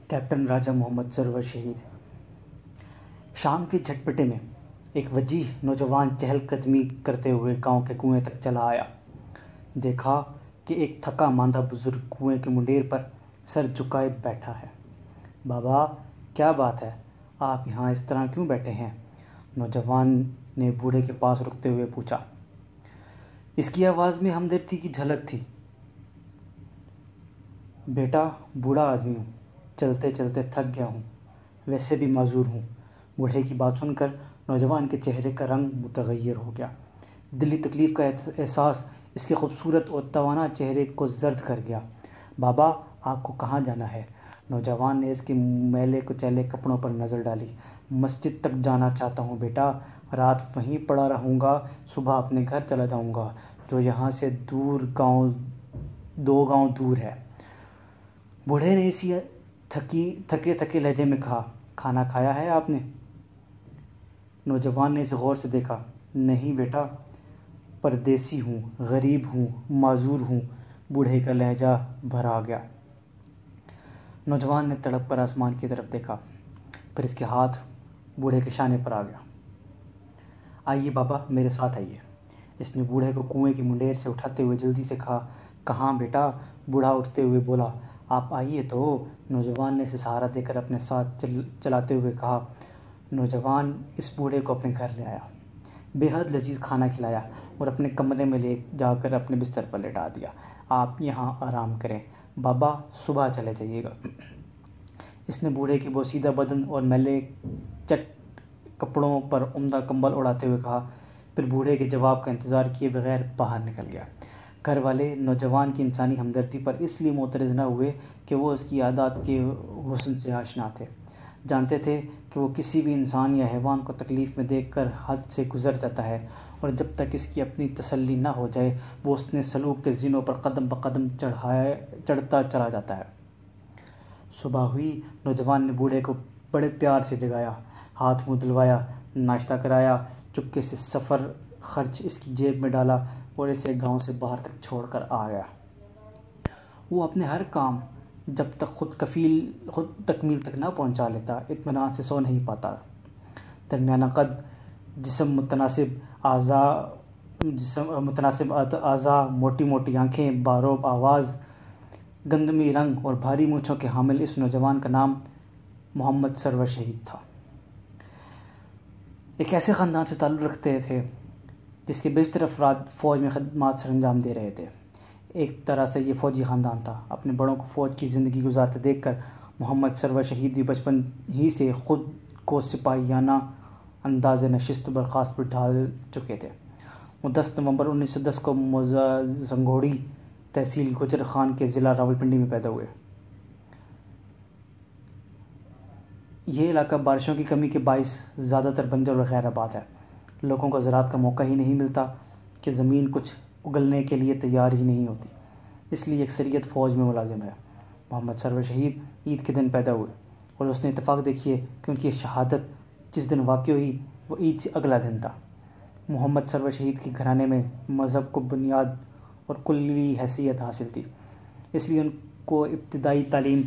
Captain راجہ محمد سرور شہید۔ شام کے جھٹپٹے میں ایک وجیح نوجوان چہل قدمی کرتے ہوئے گاؤں کے کنویں تک چلا آیا۔ دیکھا کہ ایک تھکا ماندہ بزرگ کنویں کے منڈیر پر سر جھکائے بیٹھا ہے۔ بابا، کیا بات ہے؟ آپ یہاں اس طرح کیوں بیٹھے ہیں؟ نوجوان نے بوڑھے کے پاس رکتے ہوئے پوچھا۔ اس کی آواز میں ہمدردی کی جھلک تھی۔ بیٹا، بوڑھا آدمی ہوں، چلتے چلتے تھک گیا ہوں، ویسے بھی معذور ہوں۔ بوڑھے کی بات سن کر نوجوان کے چہرے کا رنگ متغیر ہو گیا۔ دلی تکلیف کا احساس اس کے خوبصورت اور توانا چہرے کو زرد کر گیا۔ بابا، آپ کو کہاں جانا ہے؟ نوجوان نے اس کے میلے کچیلے کپڑوں پر نظر ڈالی۔ مسجد تک جانا چاہتا ہوں بیٹا، رات وہیں پڑا رہوں گا، صبح اپنے گھر چلا جاؤں گا، جو یہاں سے دو گاؤں دور ہے۔ بوڑھے نے اسی تھکے لہجے میں کہا۔ کھانا کھایا ہے آپ نے؟ نوجوان نے اسے غور سے دیکھا۔ نہیں بیٹا، پردیسی ہوں، غریب ہوں، معذور ہوں۔ بوڑھے کا لہجہ بھر آ گیا۔ نوجوان نے تڑپ کر آسمان کی طرف دیکھا، پھر اس کے ہاتھ بوڑھے کے شانے پر آ گیا۔ آئیے بابا، میرے ساتھ آئیے۔ اس نے بوڑھے کو کنویں کی منڈیر سے اٹھاتے ہوئے جلدی سے کہا۔ کہاں بیٹا؟ بوڑھا اٹھتے ہوئے بولا۔ آپ آئیے تو۔ نوجوان نے اسے سہارا دے کر اپنے ساتھ چلاتے ہوئے کہا۔ نوجوان اس بوڑھے کو اپنے گھر لے آیا، بے حد لذیذ کھانا کھلایا اور اپنے کمرے میں لے جا کر اپنے بستر پر لٹا دیا۔ آپ یہاں آرام کریں، بابا صبح چلے جائیے گا۔ اس نے بوڑھے کے بوسیدہ بدن اور میلے چٹ کپڑوں پر عمدہ کمبل اڑاتے ہوئے کہا، پھر بوڑھے کے جواب کا انتظار کیے بغیر باہر نکل گیا۔ گھر والے نوجوان کی انسانی ہمدردی پر اس لیے معترض نہ ہوئے کہ وہ اس کی عادات کے حسن سے آشنا تھے، جانتے تھے کہ وہ کسی بھی انسان یا حیوان کو تکلیف میں دیکھ کر حد سے گزر جاتا ہے، اور جب تک اس کی اپنی تسلی نہ ہو جائے وہ اس نے سلوک کے زینوں پر قدم بقدم چڑھتا چلا جاتا ہے۔ صبح ہوئی۔ نوجوان نے بوڑھے کو بڑے پیار سے جگایا، ہاتھ منہ دھلوایا، ناشتہ کرایا، چپکے سے سفر خرچ اس کی جیب میں ڈالا اور اسے گاؤں سے باہر تک چھوڑ کر آ گیا۔ وہ اپنے ہر کام جب تک خود تکمیل تک نہ پہنچا لیتا اطمینان سے سو نہیں پاتا۔ درمیانہ قد، جسم متناسب اعضاء، موٹی موٹی آنکھیں، باروب آواز، گندمی رنگ اور بھاری مونچھوں کے حامل اس نوجوان کا نام محمد سرور شہید تھا۔ ایک ایسے خاندان سے تعلق رکھتے تھے جس کے بیشتر افراد فوج میں خدمات سر انجام دے رہے تھے۔ ایک طرح سے یہ فوجی خاندان تھا۔ اپنے بڑوں کو فوج کی زندگی گزارتے دیکھ کر محمد سرور شہید بھی بچپن ہی سے خود کو سپاہیانہ انداز نشست و برخاست پر ڈھال چکے تھے۔ وہ 10 نومبر 1910 کو موضع زنگوڑی، تحصیل گجر خان کے ضلع راولپنڈی میں پیدا ہوئے۔ یہ علاقہ بارشوں کی کمی کے باعث زیادہ تر بنجر اور غیر آباد ہے۔ لوگوں کو زراعت کا موقع ہی نہیں ملتا کہ زمین کچھ اگلنے کے لیے تیار ہی نہیں ہوتی، اس لیے اکثریت فوج میں ملازم ہے۔ محمد سرور شہید عید کے دن پیدا ہوئے، اور اس نے اتفاق دیکھیے کہ ان کی شہادت جس دن واقع ہوئی وہ عید سے اگلا دن تھا۔ محمد سرور شہید کے گھرانے میں مذہب کو بنیاد اور کلی حیثیت حاصل تھی، اس لیے ان کو ابتدائی تعلیم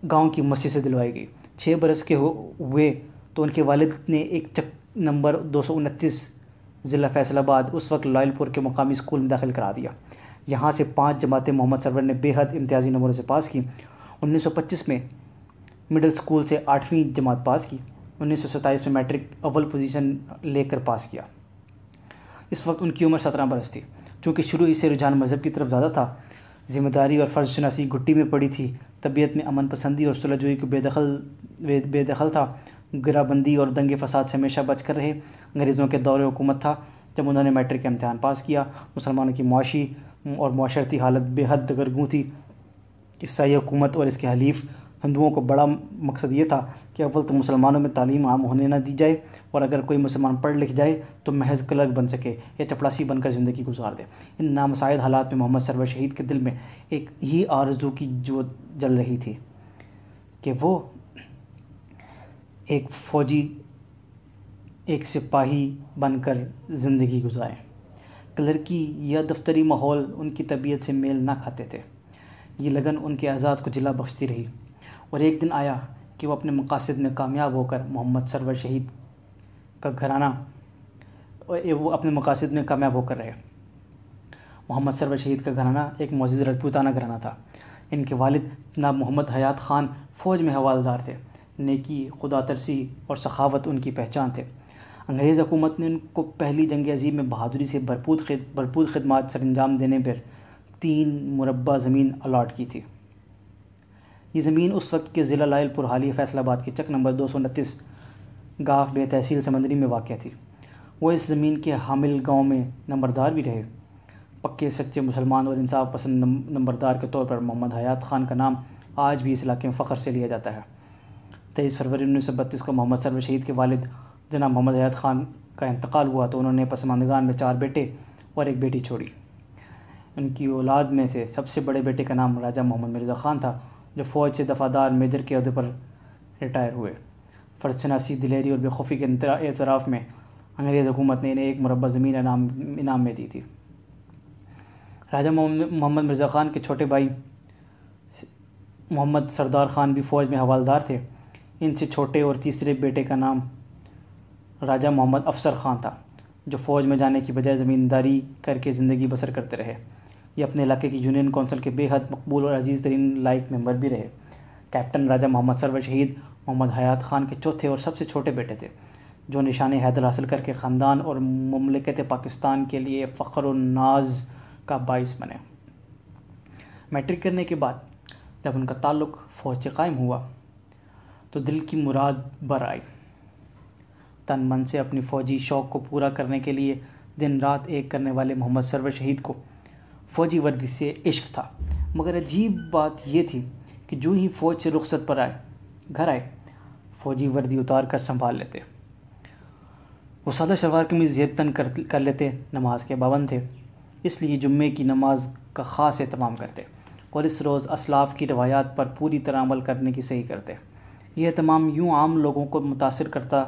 گاؤں کی مسجد سے دلوائی گئی۔ 6 برس کے ہوئے تو ان کے والد نے ایک چک نمبر 229 ضلع فیصل آباد، اس وقت لائل پور کے مقامی اسکول میں داخل کرا دیا۔ یہاں سے 5 جماعتیں محمد سرور نے بے حد امتیازی نمبروں سے پاس کی۔ 1925 میں مڈل اسکول سے 8ویں جماعت پاس کی۔ 1927 میں میٹرک اول پوزیشن لے کر پاس کیا۔ اس وقت ان کی عمر 17 برس تھی۔ چونکہ شروع ہی سے رجحان مذہب کی طرف زیادہ تھا، ذمہ داری اور فرض شناسی گھٹی میں پڑی تھی، طبیعت میں امن پسندی اور صلح جوئی کو بے دخل تھا، گرہ بندی اور دنگے فساد سے ہمیشہ بچ کر رہے۔ انگریزوں کے دور حکومت تھا جب انہوں نے میٹرک کا امتحان پاس کیا۔ مسلمانوں کی معاشی اور معاشرتی حالت بے حد دگرگوں تھی۔ عیسائی حکومت اور اس کے حلیف ہندوؤں کو بڑا مقصد یہ تھا کہ اول تو مسلمانوں میں تعلیم عام ہونے نہ دی جائے، اور اگر کوئی مسلمان پڑھ لکھ جائے تو محض کلرک بن سکے یا چپڑاسی بن کر زندگی گزار دے۔ ان نامساعد حالات میں محمد سرور شہید کے دل میں ایک ہی آرزو کی جوت جل رہی تھی کہ وہ ایک فوجی، ایک سپاہی بن کر زندگی گزاریں۔ کلرکی یا دفتری ماحول ان کی طبیعت سے میل نہ کھاتے تھے۔ یہ لگن ان کے اعزاز کو جلا بخشتی رہی، اور ایک دن آیا کہ وہ اپنے مقاصد میں کامیاب ہو کر محمد سرور شہید کا گھرانہ وہ اپنے مقاصد میں کامیاب ہو کر رہے۔ محمد سرور شہید کا گھرانہ ایک معزز راجپوتانہ گھرانہ تھا۔ ان کے والد جناب محمد حیات خان فوج میں حوالدار تھے۔ نیکی، خدا ترسی اور سخاوت ان کی پہچان تھے۔ انگریز حکومت نے ان کو پہلی جنگ عظیم میں بہادری سے بھرپور خدمات سر انجام دینے پر 3 مربع زمین الاٹ کی تھی۔ یہ زمین اس وقت کے ضلع لائل پور حالیہ فیصل آباد کے چک نمبر 229 گاف بے تحصیل سمندری میں واقع تھی۔ وہ اس زمین کے حامل گاؤں میں نمبردار بھی رہے۔ پکے سچے مسلمان اور انصاف پسند نمبردار کے طور پر محمد حیات خان کا نام آج بھی اس علاقے میں فخر سے لیا جاتا ہے۔ 23 فروری 1932 کو محمد سرور شہید کے والد جناب محمد حیات خان کا انتقال ہوا تو انہوں نے پسماندگان میں 4 بیٹے اور 1 بیٹی چھوڑی۔ ان کی اولاد میں سے سب سے بڑے بیٹے کا نام راجہ محمد مرزا خان تھا، جو فوج سے دفعہ میجر کے عہدے پر ریٹائر ہوئے۔ فرض شناسی، دلیری اور بے خوفی کے اعتراف میں انگریز حکومت نے انہیں 1 مربع زمین انعام میں دی تھی۔ راجہ محمد مرزا خان کے چھوٹے بھائی محمد سردار خان بھی فوج میں حوالدار تھے۔ ان سے چھوٹے اور تیسرے بیٹے کا نام راجہ محمد افسر خان تھا، جو فوج میں جانے کی بجائے زمینداری کر کے زندگی بسر کرتے رہے۔ یہ اپنے علاقے کی یونین کونسل کے بے حد مقبول اور عزیز ترین لائق ممبر بھی رہے۔ کیپٹن راجہ محمد سرور شہید محمد حیات خان کے چوتھے اور سب سے چھوٹے بیٹے تھے، جو نشان حیدر حاصل کر کے خاندان اور مملکت پاکستان کے لیے فخر و ناز کا باعث بنے۔ میٹرک کرنے کے بعد جب ان کا تعلق فوج سے قائم ہوا تو دل کی مراد بر آئی۔ تن من سے اپنی فوجی شوق کو پورا کرنے کے لیے دن رات ایک کرنے والے محمد سرور شہید کو فوجی وردی سے عشق تھا، مگر عجیب بات یہ تھی کہ جو ہی فوج سے رخصت پر گھر آئے فوجی وردی اتار کر سنبھال لیتے۔ وہ سادہ شلوار قمیض زیب تن کر لیتے، نماز کے پابند تھے، اس لیے جمعے کی نماز کا خاص اہتمام کرتے اور اس روز اسلاف کی روایات پر پوری طرح عمل کرنے کی صحیح کرتے۔ یہ اہتمام یوں عام لوگوں کو متاثر کرتا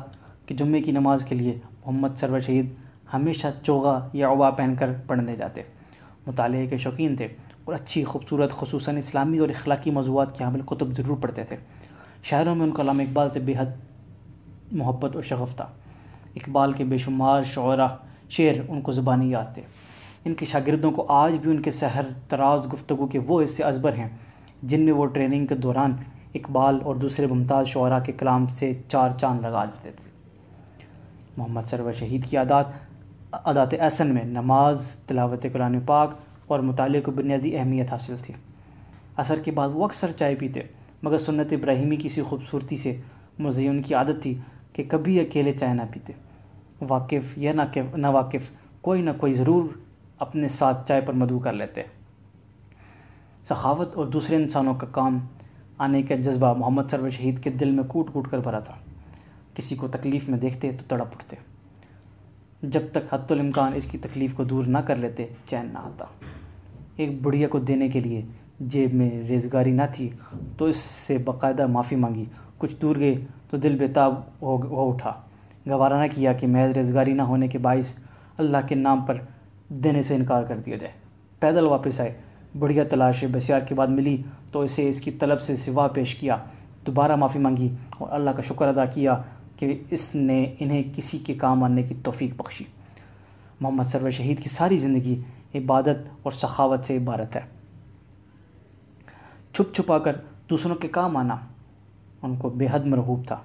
کہ جمعے کی نماز کے لیے محمد سرور شہید ہمیشہ چوغا یا عبا پہن کر پڑھنے جاتے۔ مطالعے کے شوقین تھے اور اچھی خوبصورت خصوصاً اسلامی اور اخلاقی موضوعات کے حامل کتب ضرور پڑھتے تھے۔ شاعروں میں ان کو علامہ اقبال سے بے حد محبت اور شغف تھا۔ اقبال کے بے شمار شعر ان کو زبانی یاد تھے۔ ان کے شاگردوں کو آج بھی ان کے سحر تراز گفتگو کے وہ حصے ازبر ہیں جن میں وہ ٹریننگ کے دوران اقبال اور دوسرے ممتاز شعراء کے کلام سے 4 چاند لگا دیتے تھے۔ محمد سرور شہید کی عادات احسن میں نماز، تلاوت قرآن پاک اور مطالعے کو بنیادی اہمیت حاصل تھی۔ عصر کے بعد وہ اکثر چائے پیتے، مگر سنت ابراہیمی کی سی خوبصورتی سے مزین کی عادت تھی کہ کبھی اکیلے چائے نہ پیتے۔ واقف یا نہ واقف کوئی نہ کوئی ضرور اپنے ساتھ چائے پر مدعو کر لیتے۔ سخاوت اور دوسرے انسانوں کا کام آنے کا جذبہ محمد سرور شہید کے دل میں کوٹ کوٹ کر بھرا تھا۔ کسی کو تکلیف میں دیکھتے تو تڑپ اٹھتے۔ جب تک حتی الامکان اس کی تکلیف کو دور نہ کر لیتے چین نہ آتا۔ ایک بڑھیا کو دینے کے لیے جیب میں ریزگاری نہ تھی تو اس سے باقاعدہ معافی مانگی۔ کچھ دور گئے تو دل بےتاب ہو اٹھا، گوارا نہ کیا کہ محض ریزگاری نہ ہونے کے باعث اللہ کے نام پر دینے سے انکار کر دیا جائے۔ پیدل واپس آئے، بڑھیا تلاش بسیار کے بعد ملی تو اسے اس کی طلب سے سوا پیش کیا، دوبارہ معافی مانگی اور اللہ کا شکر ادا کیا کہ اس نے انہیں کسی کے کام آنے کی توفیق بخشی۔ محمد سرور شہید کی ساری زندگی عبادت اور سخاوت سے عبارت ہے۔ چھپ چھپا کر دوسروں کے کام آنا ان کو بے حد مرغوب تھا۔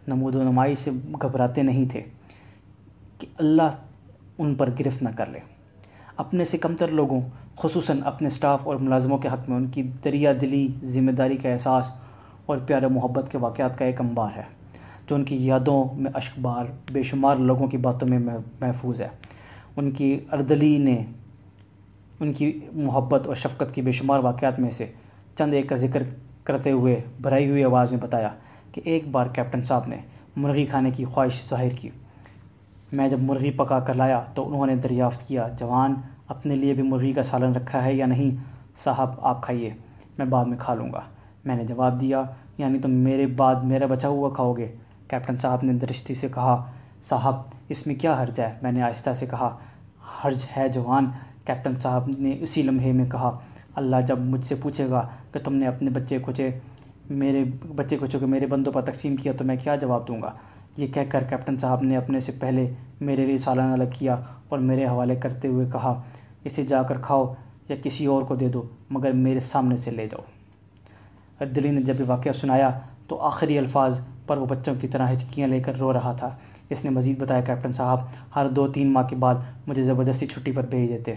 نمود و نمائش سے گھبراتے نہیں تھے کہ اللہ ان پر گرفت نہ کر لے۔ اپنے سے کمتر لوگوں، خصوصاً اپنے سٹاف اور ملازموں کے حق میں ان کی دریا دلی، ذمہ داری کا احساس اور پیار محبت کے واقعات کا ایک انبار ہے جو ان کی یادوں میں اشکبار بے شمار لوگوں کی باتوں میں محفوظ ہے۔ ان کی اردلی نے ان کی محبت اور شفقت کی بے شمار واقعات میں سے چند ایک کا ذکر کرتے ہوئے بھرائی ہوئی آواز میں بتایا کہ ایک بار کیپٹن صاحب نے مرغی کھانے کی خواہش ظاہر کی۔ میں جب مرغی پکا کر لایا تو انہوں نے دریافت کیا، جوان اپنے لیے بھی مرغی کا سالن رکھا ہے یا نہیں؟ صاحب آپ کھائیے، میں بعد میں کھا لوں گا۔ میں نے جواب دیا، یعنی تم میرے بعد میرا بچا ہوا کھاؤ گے؟ کیپٹن صاحب نے درستی سے کہا، صاحب اس میں کیا حرج ہے؟ میں نے آہستہ سے کہا، حرج ہے جوان۔ کیپٹن صاحب نے اسی لمحے میں کہا، اللہ جب مجھ سے پوچھے گا کہ تم نے اپنے بچے کچھ میرے بندوں پر تقسیم کیا تو میں کیا جواب دوں گا؟ یہ کہہ کر کیپٹن صاحب نے اپنے سے پہلے میرے لیے سالانہ الگ کیا اور میرے حوالے کرتے ہوئے کہا، اسے جا کر کھاؤ یا کسی اور کو دے دو، مگر میرے سامنے سے لے جاؤ۔ عبدلی نے جب یہ واقعہ سنایا تو آخری الفاظ پر وہ بچوں کی طرح ہچکیاں لے کر رو رہا تھا۔ اس نے مزید بتایا، کیپٹن صاحب ہر 2-3 ماہ کے بعد مجھے زبردستی چھٹی پر بھیج دیتے،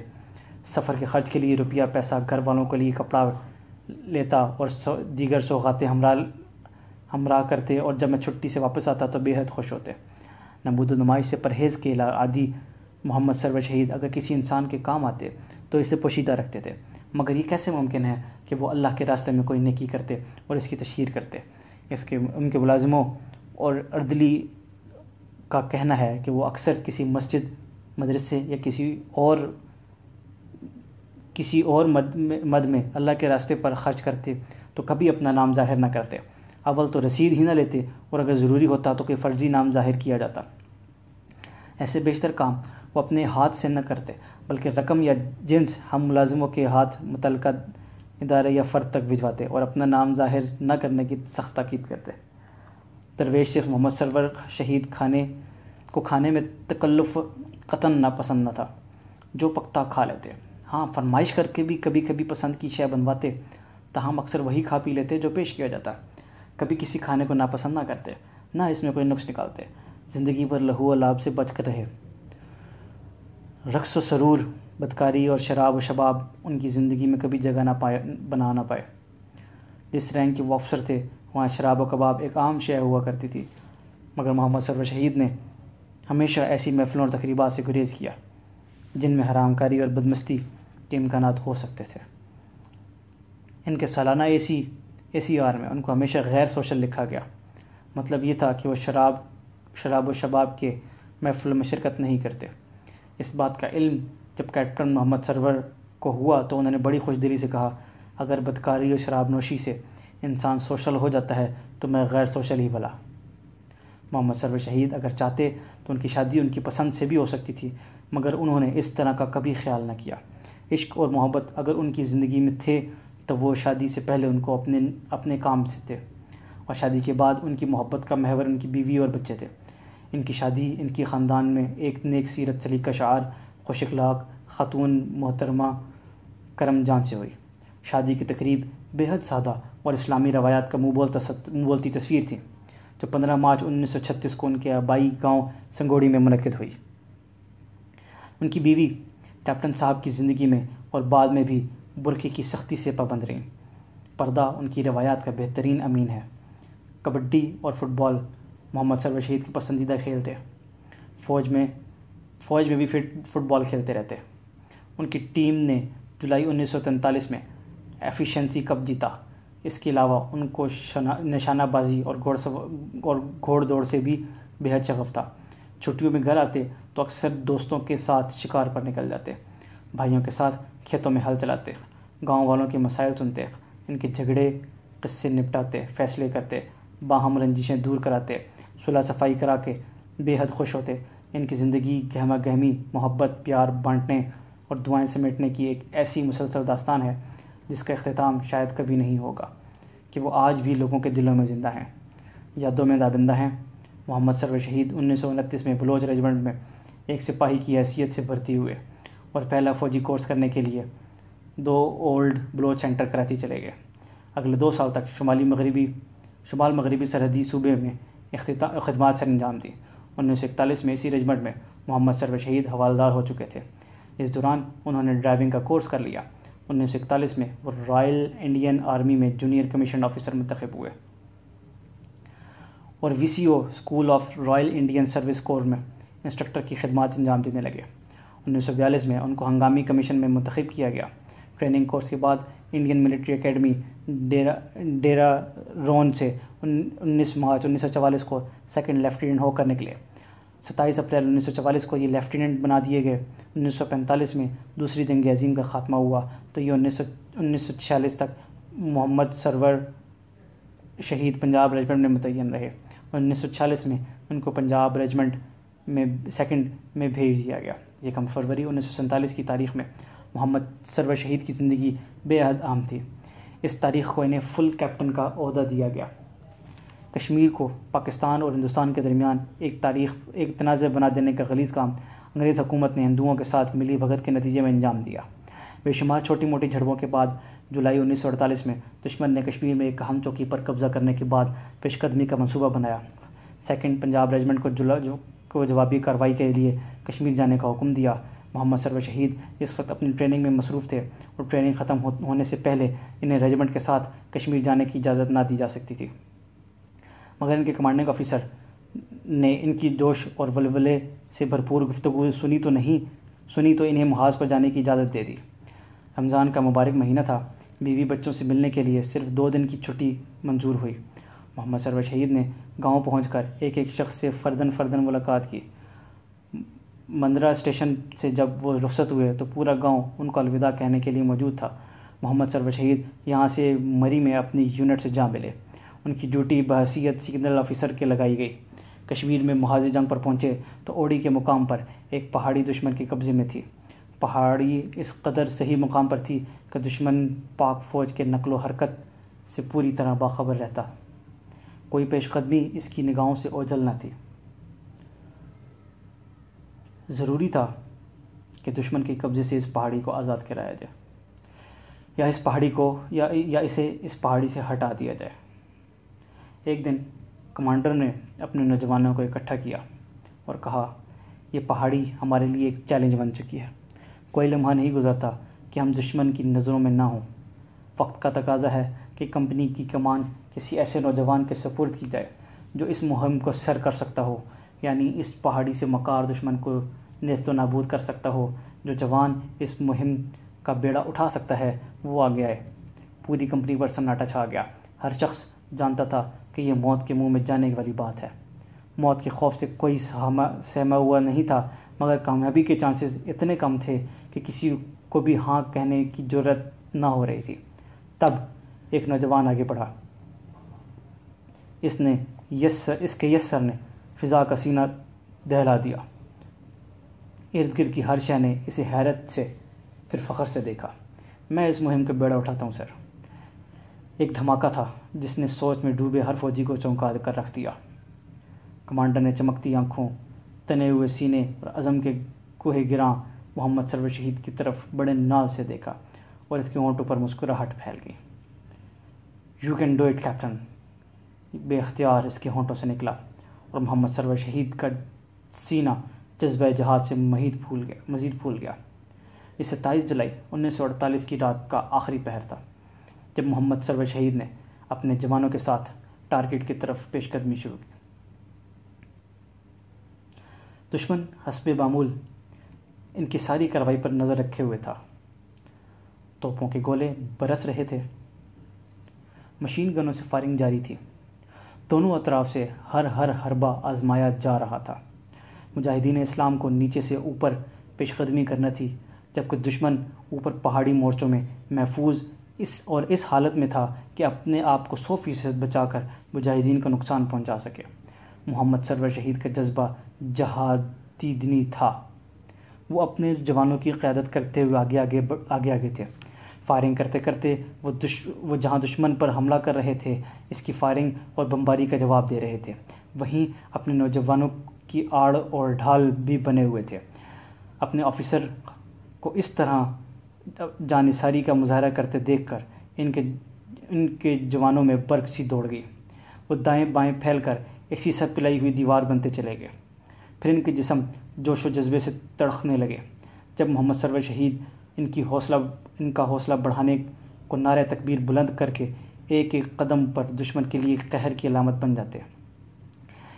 سفر کے خرچ کے لیے روپیہ پیسہ، گھر والوں کے لیے کپڑا لیتا اور دیگر سوغاتیں ہمراہ کرتے، اور جب میں چھٹی سے واپس آتا تو بے حد خوش ہوتے۔ نمود و نمائش سے پرہیز کے عادی محمد سرور شہید اگر کسی انسان کے کام آتے تو اسے پوشیدہ رکھتے تھے، مگر یہ کیسے ممکن ہے کہ وہ اللہ کے راستے میں کوئی نیکی کرتے اور اس کی تشہیر کرتے؟ ان کے ملازموں اور عدلی کا کہنا ہے کہ وہ اکثر کسی مسجد، مدرسے یا کسی اور مد میں اللہ کے راستے پر خرچ کرتے تو کبھی اپنا نام ظاہر نہ کرتے۔ اول تو رسید ہی نہ لیتے، اور اگر ضروری ہوتا تو کوئی فرضی نام ظاہر کیا جاتا۔ ایسے بیشتر کام وہ اپنے ہاتھ سے نہ کرتے، بلکہ رقم یا جنس ہم ملازموں کے ہاتھ متعلقہ ادارے یا فرد تک بھجواتے اور اپنا نام ظاہر نہ کرنے کی سخت تاکید کرتے۔ درویش صرف محمد سرور شہید کھانے میں تکلف قطعاً ناپسند نہ تھا، جو پکتا کھا لیتے، ہاں فرمائش کر کے بھی کبھی کبھی پسند کی شے بنواتے، تاہم اکثر وہی کھا پی لیتے جو پیش کیا جاتا، کبھی کسی کھانے کو ناپسند نہ کرتے، نہ اس میں کوئی نقص نکالتے، زندگی بھر لہو و لعب سے بچ کر رہے۔ رقص و سرور، بدکاری اور شراب و شباب ان کی زندگی میں کبھی جگہ بنا نہ پائے۔ جس رینک کے وہ افسر تھے وہاں شراب و کباب ایک عام شے ہوا کرتی تھی، مگر محمد سرور شہید نے ہمیشہ ایسی محفلوں اور تقریبات سے گریز کیا جن میں حرام کاری اور بدمستی کے امکانات ہو سکتے تھے۔ ان کے سالانہ ACR میں ان کو ہمیشہ غیر سوشل لکھا گیا، مطلب یہ تھا کہ وہ شراب و شباب کے محفل میں شرکت نہیں کرتے۔ اس بات کا علم جب کیپٹن محمد سرور کو ہوا تو انہوں نے بڑی خوش دلی سے کہا، اگر بدکاری اور شراب نوشی سے انسان سوشل ہو جاتا ہے تو میں غیر سوشل ہی بھلا۔ محمد سرور شہید اگر چاہتے تو ان کی شادی ان کی پسند سے بھی ہو سکتی تھی، مگر انہوں نے اس طرح کا کبھی خیال نہ کیا۔ عشق اور محبت اگر ان کی زندگی میں تھے تو وہ شادی سے پہلے ان کو اپنے کام سے تھے، اور شادی کے بعد ان کی محبت کا محور ان کی بیوی اور بچے تھے۔ ان کی شادی ان کی خاندان میں ایک نیک سیرت سلیقہ شعار، خوش اخلاق خاتون محترمہ کرم جان سے ہوئی۔ شادی کی تقریب بے حد سادہ اور اسلامی روایات کا منہ بولتی تصویر تھی، جو 15 مارچ 1936 کو ان کے آبائی گاؤں سنگوڑی میں منعقد ہوئی۔ ان کی بیوی کیپٹن صاحب کی زندگی میں اور بعد میں بھی برقعے کی سختی سے پابند رہیں۔ پردہ ان کی روایات کا بہترین امین ہے۔ کبڈی اور فٹ بال محمد سرور شہید کے پسندیدہ کھیل تھے۔ فوج میں بھی فٹ بال کھیلتے رہتے۔ ان کی ٹیم نے جولائی 1943 میں ایفیشنسی کپ جیتا۔ اس کے علاوہ ان کو نشانہ بازی اور گھوڑ دوڑ سے بھی بے حد شغف تھا۔ چھٹیوں میں گھر آتے تو اکثر دوستوں کے ساتھ شکار پر نکل جاتے، بھائیوں کے ساتھ کھیتوں میں ہل چلاتے، گاؤں والوں کے مسائل سنتے، ان کے جھگڑے قصے نپٹاتے، فیصلے کرتے، باہم رنجشیں دور کراتے، صلح صفائی کرا کے بے حد خوش ہوتے۔ ان کی زندگی گہما گہمی، محبت، پیار بانٹنے اور دعائیں سمیٹنے کی ایک ایسی مسلسل داستان ہے جس کا اختتام شاید کبھی نہیں ہوگا، کہ وہ آج بھی لوگوں کے دلوں میں زندہ ہیں، یادوں میں دابندہ ہیں۔ محمد سرور شہید 1929 میں بلوچ ریجمنٹ میں ایک سپاہی کی حیثیت سے بھرتی ہوئے اور پہلا فوجی کورس کرنے کے لیے 2 اولڈ بلوچ سینٹر کراچی چلے گئے۔ اگلے 2 سال تک شمال مغربی سرحدی صوبے میں خدمات سر انجام دی۔ 1941 میں اسی ریجمنٹ میں محمد سرور شہید حوالدار ہو چکے تھے۔ اس دوران انہوں نے ڈرائیونگ کا کورس کر لیا۔ 1941 میں وہ رائل انڈین آرمی میں جونیئر کمیشن آفیسر منتخب ہوئے اور VCO school of royal Indian service corps میں انسٹرکٹر کی خدمات انجام دینے لگے۔ 1942 میں ان کو ہنگامی کمیشن میں منتخب کیا گیا۔ ٹریننگ کورس کے بعد انڈین ملٹری اکیڈمی ڈیرا رون سے 19 مارچ 1944 کو سیکنڈ لیفٹیننٹ ہو کر نکلے۔ 27 اپریل 1944 کو یہ لیفٹیننٹ بنا دیے گئے۔ 1945 میں دوسری جنگ عظیم کا خاتمہ ہوا تو یہ 1946 تک محمد سرور شہید پنجاب ریجمنٹ میں متعین رہے۔ 1946 میں ان کو پنجاب ریجمنٹ میں 2nd میں بھیج دیا گیا۔ 1 فروری 1947 کی تاریخ میں محمد سرور شہید کی زندگی بے حد اہم تھی۔ اس تاریخ کو انہیں فل کیپٹن کا عہدہ دیا گیا۔ کشمیر کو پاکستان اور ہندوستان کے درمیان ایک تنازع بنا دینے کا غلیظ کام انگریز حکومت نے ہندوؤں کے ساتھ ملی بھگت کے نتیجے میں انجام دیا۔ بے شمار چھوٹی موٹی جھڑپوں کے بعد جولائی 1948 میں دشمن نے کشمیر میں ایک اہم چوکی پر قبضہ کرنے کے بعد پیش قدمی کا منصوبہ بنایا۔ سیکنڈ پنجاب ریجمنٹ کو جوابی کارروائی کے لیے کشمیر جانے کا حکم دیا۔ محمد سرور شہید اس وقت اپنی ٹریننگ میں مصروف تھے اور ٹریننگ ختم ہونے سے پہلے انہیں ریجمنٹ کے ساتھ کشمیر جانے کی اجازت نہ دی جا سکتی تھی، مگر ان کے کمانڈنگ آفیسر نے ان کی جوش اور ولولے سے بھرپور گفتگو سنی تو انہیں محاذ پر جانے کی اجازت دے دی۔ رمضان کا مبارک مہینہ تھا۔ بیوی بچوں سے ملنے کے لیے صرف 2 دن کی چھٹی منظور ہوئی۔ محمد سرور شہید نے گاؤں پہنچ کر ایک شخص سے فرداً ملاقات کی۔ مندرا اسٹیشن سے جب وہ رخصت ہوئے تو پورا گاؤں ان کو الوداع کہنے کے لیے موجود تھا۔ محمد سرور شہید یہاں سے مری میں اپنی یونٹ سے جا ملے۔ ان کی ڈیوٹی بحیثیت سگنل آفیسر کے لگائی گئی۔ کشمیر میں محاذ جنگ پر پہنچے تو اوڑی کے مقام پر ایک پہاڑی دشمن کے قبضے میں تھی۔ پہاڑی اس قدر صحیح مقام پر تھی کہ دشمن پاک فوج کے نقل و حرکت سے پوری طرح باخبر رہتا۔ کوئی پیش قدمی اس کی نگاہوں سے اوجھل نہ تھی۔ ضروری تھا کہ دشمن کے قبضے سے اس پہاڑی کو آزاد کرایا جائے یا اسے اس پہاڑی سے ہٹا دیا جائے۔ ایک دن کمانڈر نے اپنے نوجوانوں کو اکٹھا کیا اور کہا، یہ پہاڑی ہمارے لیے ایک چیلنج بن چکی ہے۔ کوئی لمحہ نہیں گزرتا کہ ہم دشمن کی نظروں میں نہ ہوں۔ وقت کا تقاضا ہے کہ کمپنی کی کمان کسی ایسے نوجوان کے سپرد کی جائے جو اس مہم کو سر کر سکتا ہو، یعنی اس پہاڑی سے مکار دشمن کو نیست و نابود کر سکتا ہو۔ جو جوان اس مہم کا بیڑا اٹھا سکتا ہے وہ آگے آئے۔ پوری کمپنی پر سناٹا چھا گیا۔ ہر شخص جانتا تھا کہ یہ موت کے منہ میں جانے والی بات ہے۔ موت کے خوف سے کوئی سہما ہوا نہیں تھا، مگر کامیابی کے چانسز اتنے کم تھے کہ کسی کو بھی ہاں کہنے کی جرت نہ ہو رہی تھی۔ تب ایک نوجوان آگے بڑھا۔ اس کے یس سر نے فضا کا سینہ دہلا دیا۔ ارد گرد کی ہر شے نے اسے حیرت سے پھر فخر سے دیکھا۔ میں اس مہم کا بیڑا اٹھاتا ہوں سر۔ ایک دھماکہ تھا جس نے سوچ میں ڈوبے ہر فوجی کو چونکا کر رکھ دیا۔ کمانڈر نے چمکتی آنکھوں، تنے ہوئے سینے اور عزم کے کوہ گراں محمد سرور شہید کی طرف بڑے ناز سے دیکھا اور اس کے ہونٹوں پر مسکراہٹ پھیل گئی۔ You can do it captain, بے اختیار اس کے ہونٹوں سے نکلا اور محمد سرور شہید کا سینہ جذبہ جہاد سے مزید پھول گیا۔ یہ 27 جولائی 1948 کی رات کا آخری پہر تھا جب محمد سرور شہید نے اپنے جوانوں کے ساتھ ٹارگٹ کی طرف پیش قدمی شروع کی۔ دشمن حسب معمول ان کی ساری کارروائی پر نظر رکھے ہوئے تھا۔ توپوں کے گولے برس رہے تھے، مشین گنوں سے فائرنگ جاری تھی، دونوں اطراف سے ہر حربہ آزمایا جا رہا تھا۔ مجاہدین اسلام کو نیچے سے اوپر پیش قدمی کرنا تھی، جبکہ دشمن اوپر پہاڑی مورچوں میں محفوظ اس حالت میں تھا کہ اپنے آپ کو 100% بچا کر مجاہدین کا نقصان پہنچا سکے۔ محمد سرور شہید کا جذبہ جہادی دینی تھا۔ وہ اپنے جوانوں کی قیادت کرتے ہوئے آگے تھے۔ فائرنگ کرتے کرتے وہ جہاں دشمن پر حملہ کر رہے تھے اس کی فائرنگ اور بمباری کا جواب دے رہے تھے، وہیں اپنے نوجوانوں کی آڑ اور ڈھال بھی بنے ہوئے تھے۔ اپنے آفیسر کو اس طرح جانثاری کا مظاہرہ کرتے دیکھ کر ان کے جوانوں میں برق سی دوڑ گئی۔ وہ دائیں بائیں پھیل کر ایک سی سب پلائی ہوئی دیوار بنتے چلے گئے۔ پھر ان کے جسم جوش و جذبے سے تڑکنے لگے جب محمد سرور شہید ان کا حوصلہ بڑھانے کو نعرہ تکبیر بلند کر کے ایک ایک قدم پر دشمن کے لیے قہر کی علامت بن جاتے۔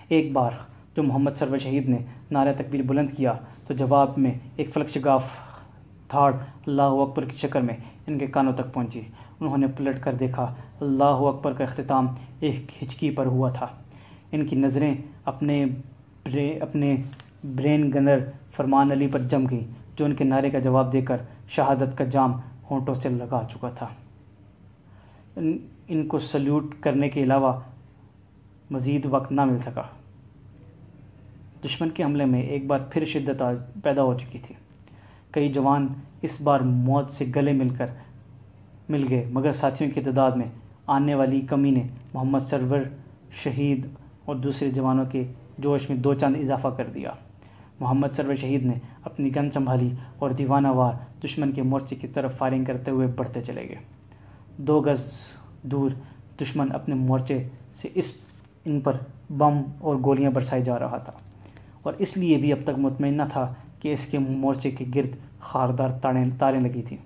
ایک بار جو محمد سرور شہید نے نعرہ تکبیر بلند کیا تو جواب میں ایک فلک شگاف دھاڑ اللہ اکبر کی شکل میں ان کے کانوں تک پہنچی۔ انہوں نے پلٹ کر دیکھا، اللہ اکبر کا اختتام ایک ہچکی پر ہوا تھا۔ ان کی نظریں اپنے برین گنر فرمان علی پر جم گئیں، جو ان کے نعرے کا جواب دے کر شہادت کا جام ہونٹوں سے لگا چکا تھا۔ ان کو سلیوٹ کرنے کے علاوہ مزید وقت نہ مل سکا۔ دشمن کے حملے میں ایک بار پھر شدت پیدا ہو چکی تھی۔ کئی جوان اس بار موت سے گلے مل گئے، مگر ساتھیوں کی تعداد میں آنے والی کمی نے محمد سرور شہید اور دوسرے جوانوں کے جوش میں دو چاند اضافہ کر دیا۔ محمد سرور شہید نے اپنی گن سنبھالی اور دیوانہ وار دشمن کے مورچے کی طرف فائرنگ کرتے ہوئے بڑھتے چلے گئے۔ 2 گز دور دشمن اپنے مورچے سے ان پر بم اور گولیاں برسائی جا رہا تھا، اور اس لیے بھی اب تک مطمئن نہ تھا کہ اس کے مورچے کے گرد خاردار تاریں لگی تھیں۔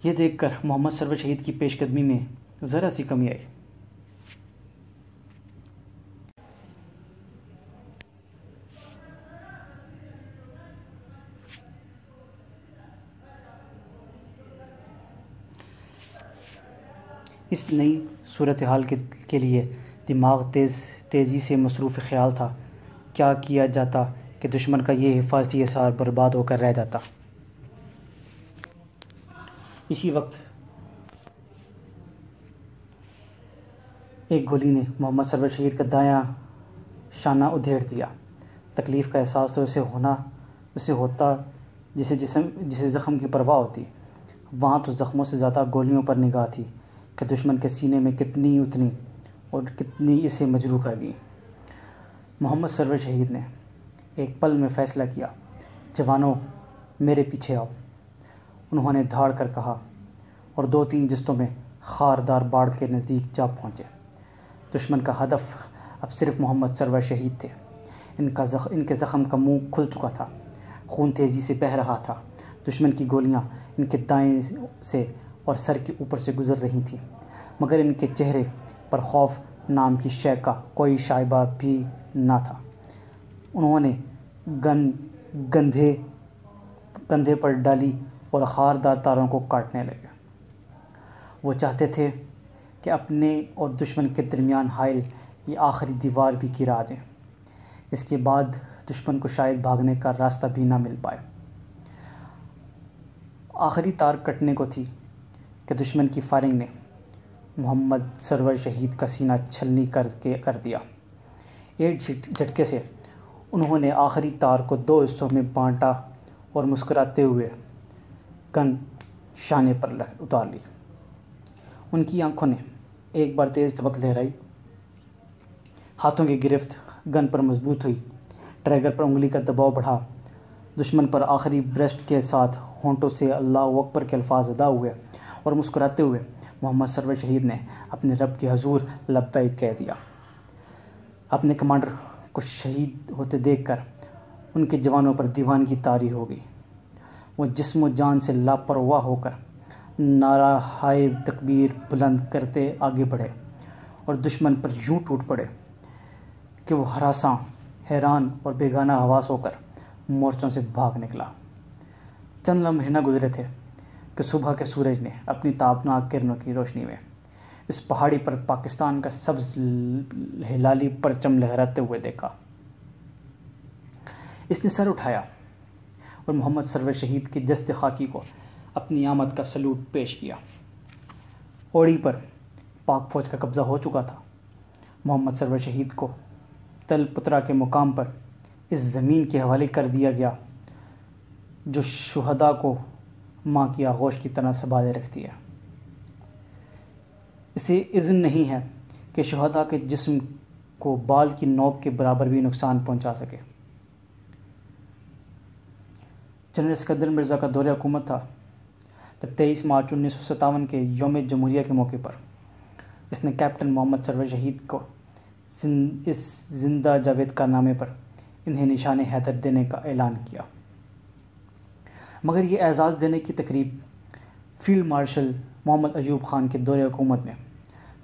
یہ دیکھ کر محمد سرور شہید کی پیش قدمی میں ذرا سی کمی آئی۔ اس نئی صورتحال کے لیے دماغ تیزی سے مصروف خیال تھا۔ کیا کیا جاتا کہ دشمن کا یہ حفاظتی حصار برباد ہو کر رہ جاتا۔ اسی وقت ایک گولی نے محمد سرور شہید کا دایاں شانہ ادھیڑ دیا۔ تکلیف کا احساس تو اسے ہوتا جسے زخم کی پرواہ ہوتی۔ وہاں تو زخموں سے زیادہ گولیوں پر نگاہ تھی کہ دشمن کے سینے میں کتنی اتنی اور کتنی اسے مجروح کر گئی۔ محمد سرور شہید نے ایک پل میں فیصلہ کیا، جوانوں میرے پیچھے آؤ، انہوں نے دھاڑ کر کہا، اور 2-3 جستوں میں خاردار باڑ کے نزدیک جا پہنچے۔ دشمن کا ہدف اب صرف محمد سرور شہید تھے۔ ان کے زخم کا منہ کھل چکا تھا، خون تیزی سے بہہ رہا تھا۔ دشمن کی گولیاں ان کے دائیں سے اور سر کے اوپر سے گزر رہی تھیں، مگر ان کے چہرے پر خوف نام کی شے کا کوئی شائبہ بھی نہ تھا۔ انہوں نے کندھے پر ڈالی اور خاردار تاروں کو کاٹنے لگے۔ وہ چاہتے تھے کہ اپنے اور دشمن کے درمیان حائل یہ آخری دیوار بھی گرا دیں، اس کے بعد دشمن کو شاید بھاگنے کا راستہ بھی نہ مل پائے۔ آخری تار کٹنے کو تھی کہ دشمن کی فائرنگ نے محمد سرور شہید کا سینہ چھلنی کر دیا۔ ایک جھٹکے سے انہوں نے آخری تار کو 2 حصوں میں بانٹا اور مسکراتے ہوئے گن شانے پر اتار لی۔ ان کی آنکھوں نے ایک بار تیز چمک لہرائی، ہاتھوں کی گرفت گن پر مضبوط ہوئی، ٹریگر پر انگلی کا دباؤ بڑھا۔ دشمن پر آخری برسٹ کے ساتھ ہونٹوں سے اللہ اکبر کے الفاظ ادا ہوئے، اور مسکراتے ہوئے محمد سرور شہید نے اپنے رب کے حضور لبیک کہہ دیا۔ اپنے کمانڈر کو شہید ہوتے دیکھ کر ان کے جوانوں پر دیوانگی طاری ہو گئی۔ وہ جسم و جان سے لاپرواہ ہو کر نعرہ ہائے تکبیر بلند کرتے آگے بڑھے، اور دشمن پر یوں ٹوٹ پڑے کہ وہ ہراساں، حیران اور بیگانہ حواس ہو کر مورچوں سے بھاگ نکلا۔ چند لمحے نہ گزرے تھے کہ صبح کے سورج نے اپنی تابناک کرنوں کی روشنی میں اس پہاڑی پر پاکستان کا سبز ہلالی پرچم لہراتے ہوئے دیکھا۔ اس نے سر اٹھایا اور محمد سرور شہید کے جسد خاکی کو اپنی آمد کا سلوٹ پیش کیا۔ اوڑی پر پاک فوج کا قبضہ ہو چکا تھا۔ محمد سرور شہید کو تل پترا کے مقام پر اس زمین کے حوالے کر دیا گیا جو شہداء کو ماں کی آغوش کی طرح سنبھالے رکھتی ہے۔ اسے اذن نہیں ہے کہ شہداء کے جسم کو بال کی نوک کے برابر بھی نقصان پہنچا سکے۔ جنرل اسکندر مرزا کا دور حکومت تھا جب 23 مارچ 1957 کے یوم جمہوریہ کے موقع پر اس نے کیپٹن محمد سرور شہید کو اس زندہ جاوید کارنامے پر انہیں نشان حیدر دینے کا اعلان کیا، مگر یہ اعزاز دینے کی تقریب فیلڈ مارشل محمد ایوب خان کے دور حکومت میں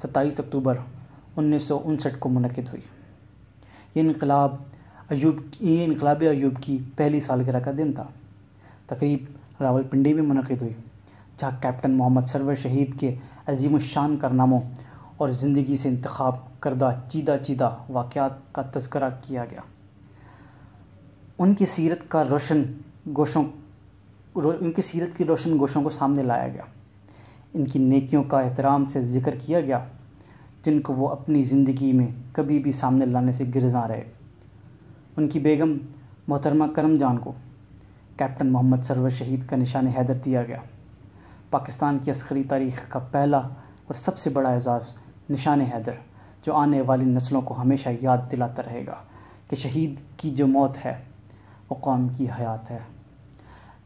27 اکتوبر 1959 کو منعقد ہوئی۔ یہ انقلاب ایوب کی پہلی سالگرہ کا دن تھا۔ تقریب راولپنڈی میں منعقد ہوئی، جہاں کیپٹن محمد سرور شہید کے عظیم الشان کارناموں اور زندگی سے انتخاب کردہ چیدہ واقعات کا تذکرہ کیا گیا۔ ان کی سیرت کی روشن گوشوں کو سامنے لایا گیا۔ ان کی نیکیوں کا احترام سے ذکر کیا گیا، جن کو وہ اپنی زندگی میں کبھی بھی سامنے لانے سے گریزاں رہے۔ ان کی بیگم محترمہ کرم جان کو کیپٹن محمد سرور شہید کا نشان حیدر دیا گیا۔ پاکستان کی عسکری تاریخ کا پہلا اور سب سے بڑا اعزاز نشان حیدر، جو آنے والی نسلوں کو ہمیشہ یاد دلاتا رہے گا کہ شہید کی جو موت ہے وہ قوم کی حیات ہے۔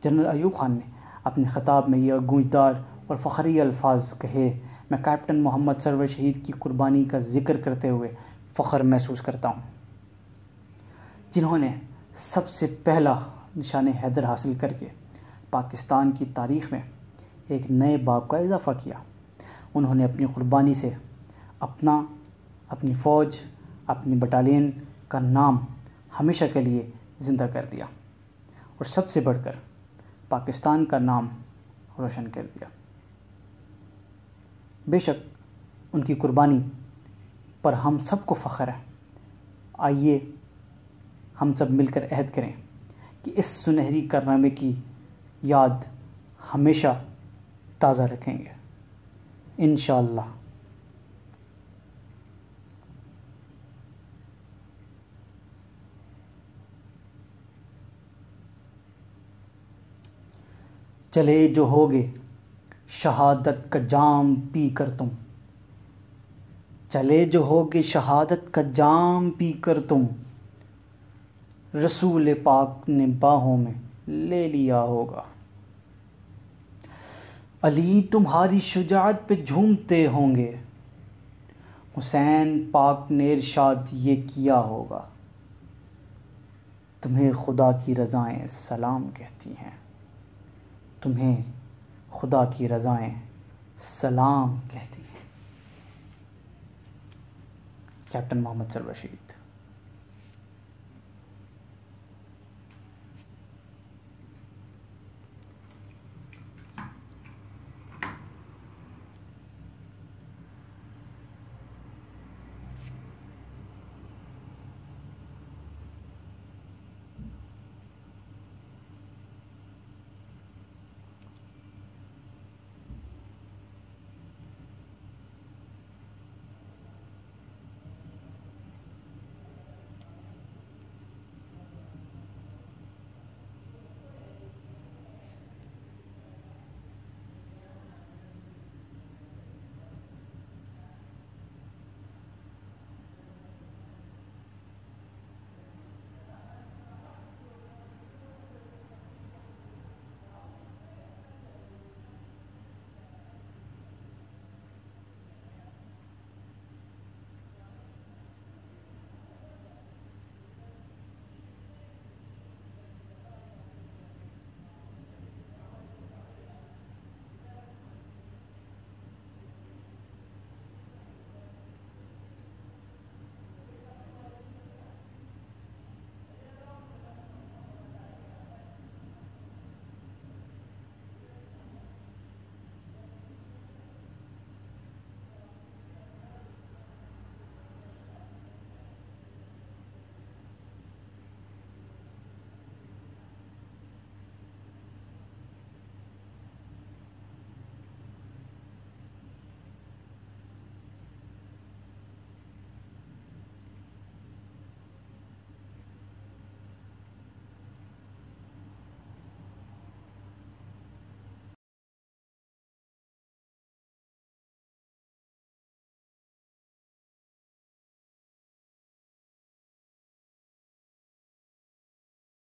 جنرل ایوب خان نے اپنے خطاب میں یہ گونجدار اور فخری الفاظ کہے: میں کیپٹن محمد سرور شہید کی قربانی کا ذکر کرتے ہوئے فخر محسوس کرتا ہوں، جنہوں نے سب سے پہلا نشان حیدر حاصل کر کے پاکستان کی تاریخ میں ایک نئے باب کا اضافہ کیا۔ انہوں نے اپنی قربانی سے اپنی فوج، اپنی بٹالین کا نام ہمیشہ کے لیے زندہ کر دیا اور سب سے بڑھ کر پاکستان کا نام روشن کر دیا۔ بے شک ان کی قربانی پر ہم سب کو فخر ہے۔ آئیے ہم سب مل کر عہد کریں کہ اس سنہری کارنامے کی یاد ہمیشہ تازہ رکھیں گے، انشاءاللہ۔ چلے جو ہوگے شہادت کا جام پی کر تم، چلے جو ہوگے شہادت کا جام پی کر تم، رسول پاک نے باہوں میں لے لیا ہوگا۔ علی تمہاری شجاعت پہ جھومتے ہوں گے، حسین پاک نے ارشاد یہ کیا ہوگا۔ تمہیں خدا کی رضائیں سلام کہتی ہیں، تمہیں خدا کی رضائیں سلام کہتی ہیں۔ کیپٹن محمد سرور شہید۔